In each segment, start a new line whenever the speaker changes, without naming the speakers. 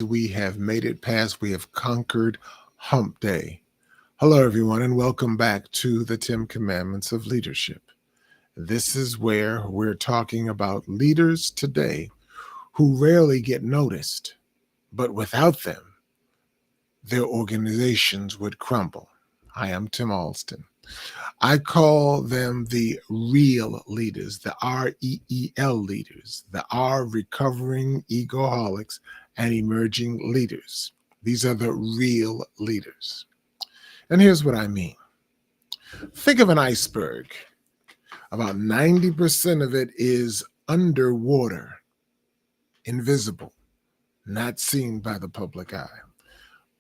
we have made it past, we have conquered hump day. Hello, everyone, and welcome back to the 10 Commandments of Leadership. This is where we're talking about leaders today who rarely get noticed, but without them, their organizations would crumble. I am Tim Alston. I call them the real leaders, the REEL leaders, the R recovering egoholics and emerging leaders. These are the real leaders. And here's what I mean. Think of an iceberg. About 90% of it is underwater, invisible, not seen by the public eye.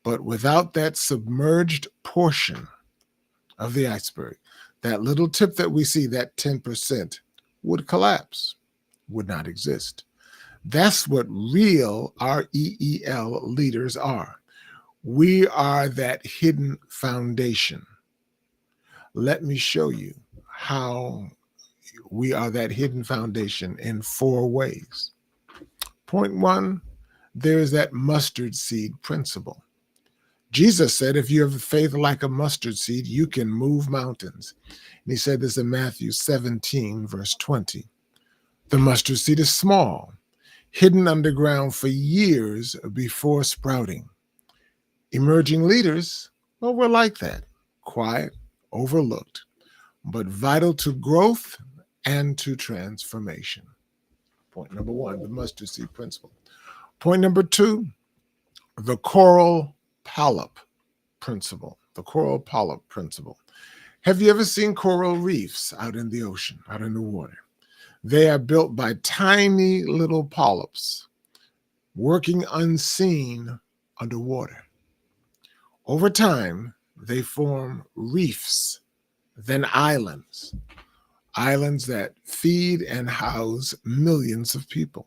But without that submerged portion of the iceberg, that little tip that we see, that 10%, would collapse, would not exist. That's what real REEL leaders are. We are that hidden foundation. Let me show you how we are that hidden foundation in 4 ways. Point 1, there's that mustard seed principle. Jesus said, if you have faith like a mustard seed, you can move mountains. And he said this in Matthew 17, verse 20. The mustard seed is small, hidden underground for years before sprouting. Emerging leaders, well, we're like that, quiet, overlooked, but vital to growth and to transformation. Point number 1, the mustard seed principle. Point number 2, the coral polyp principle. The coral polyp principle. Have you ever seen coral reefs out in the ocean, out in the water? They are built by tiny little polyps working unseen underwater. Over time, they form reefs, then islands that feed and house millions of people.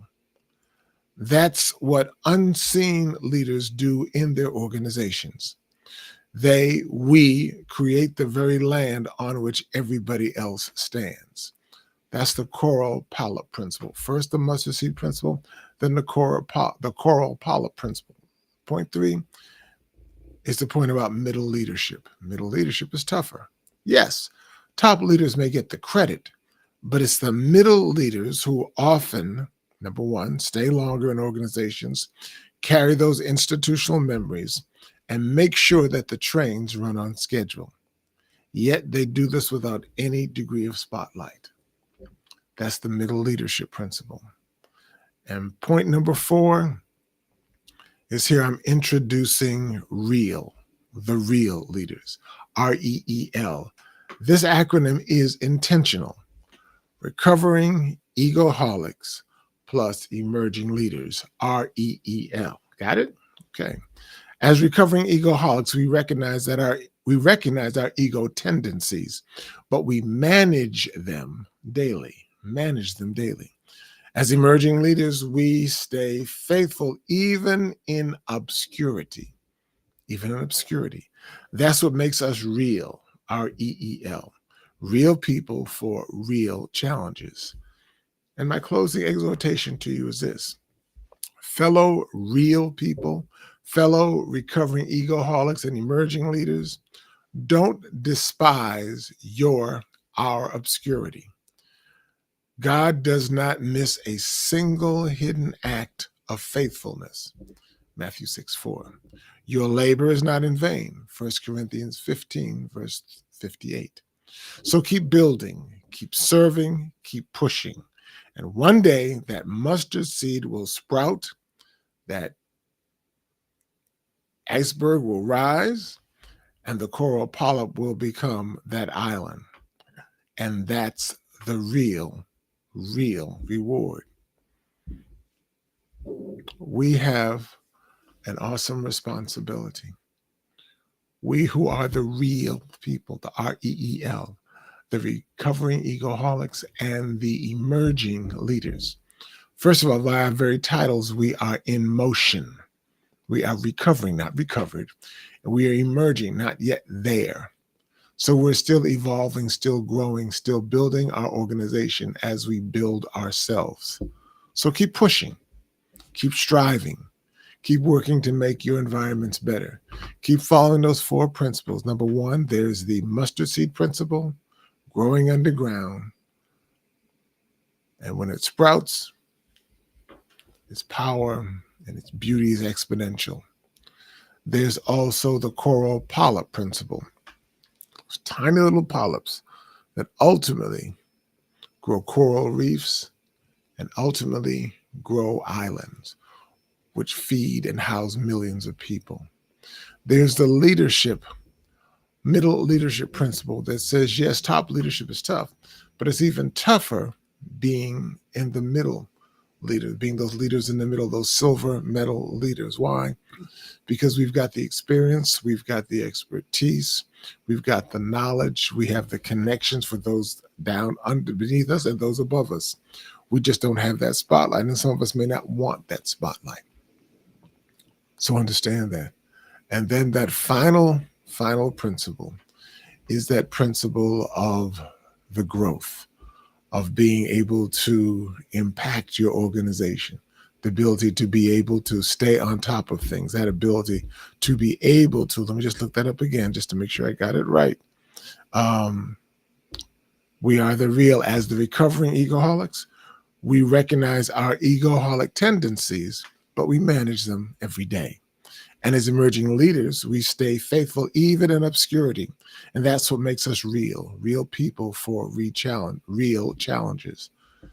That's what unseen leaders do in their organizations. We create the very land on which everybody else stands. That's the coral polyp principle. First, the mustard seed principle, then the coral polyp principle. Point 3 is the point about middle leadership. Middle leadership is tougher. Yes, top leaders may get the credit, but it's the middle leaders who often, number 1, stay longer in organizations, carry those institutional memories, and make sure that the trains run on schedule. Yet they do this without any degree of spotlight. That's the middle leadership principle. And point number 4 is here I'm introducing the real leaders, REEL. This acronym is intentional. Recovering egoholics plus emerging leaders, REEL. Got it? Okay. As recovering egoholics, we recognize our ego tendencies, but we manage them daily. As emerging leaders, we stay faithful even in obscurity. That's what makes us real, REEL. Real people for real challenges. And my closing exhortation to you is this. Fellow real people, fellow recovering egoholics and emerging leaders, don't despise our obscurity. God does not miss a single hidden act of faithfulness. Matthew 6:4. Your labor is not in vain. 1 Corinthians 15, verse 58. So keep building, keep serving, keep pushing. And one day that mustard seed will sprout, that iceberg will rise, and the coral polyp will become that island. And that's the real reward. We have an awesome responsibility. We who are the real people, the REEL, the recovering egoholics and the emerging leaders. First of all, by our very titles, we are in motion. We are recovering, not recovered. And we are emerging, not yet there. So we're still evolving, still growing, still building our organization as we build ourselves. So keep pushing, keep striving, Keep working to make your environments better. Keep following those 4 principles. Number 1, there's the mustard seed principle, growing underground. And when it sprouts, its power and its beauty is exponential. There's also the coral polyp principle. Those tiny little polyps that ultimately grow coral reefs and ultimately grow islands, which feed and house millions of people. There's the middle leadership principle that says, yes, top leadership is tough, but it's even tougher being in the middle leaders, being those leaders in the middle, those silver medal leaders. Why? Because we've got the experience, we've got the expertise, we've got the knowledge, we have the connections for those down beneath us and those above us. We just don't have that spotlight, and some of us may not want that spotlight. So understand that. And then that final principle is that principle of the growth, of being able to impact your organization, the ability to be able to stay on top of things, that ability to be able to, let me just look that up again just to make sure I got it right. We are the real, as the recovering egoholics, we recognize our egoholic tendencies, but we manage them every day. And as emerging leaders, we stay faithful even in obscurity. And that's what makes us real people for real challenges.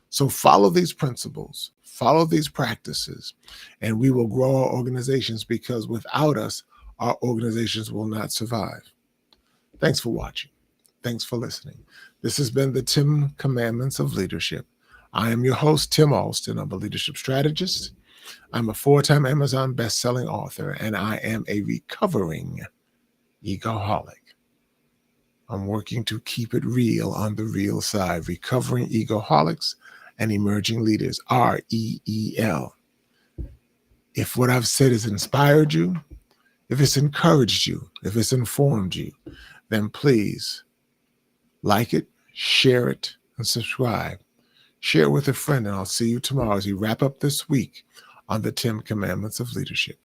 So follow these principles, follow these practices, and we will grow our organizations, because without us, our organizations will not survive. Thanks for watching. Thanks for listening. This has been the 10 Commandments of Leadership. I am your host, Tim Alston. I'm a leadership strategist. I'm a 4-time Amazon best-selling author, and I am a recovering egoholic. I'm working to keep it real on the real side. Recovering Egoholics and Emerging Leaders, REEL. If what I've said has inspired you, if it's encouraged you, if it's informed you, then please like it, share it, and subscribe. Share it with a friend, and I'll see you tomorrow as we wrap up this week on the 10 Commandments of Leadership.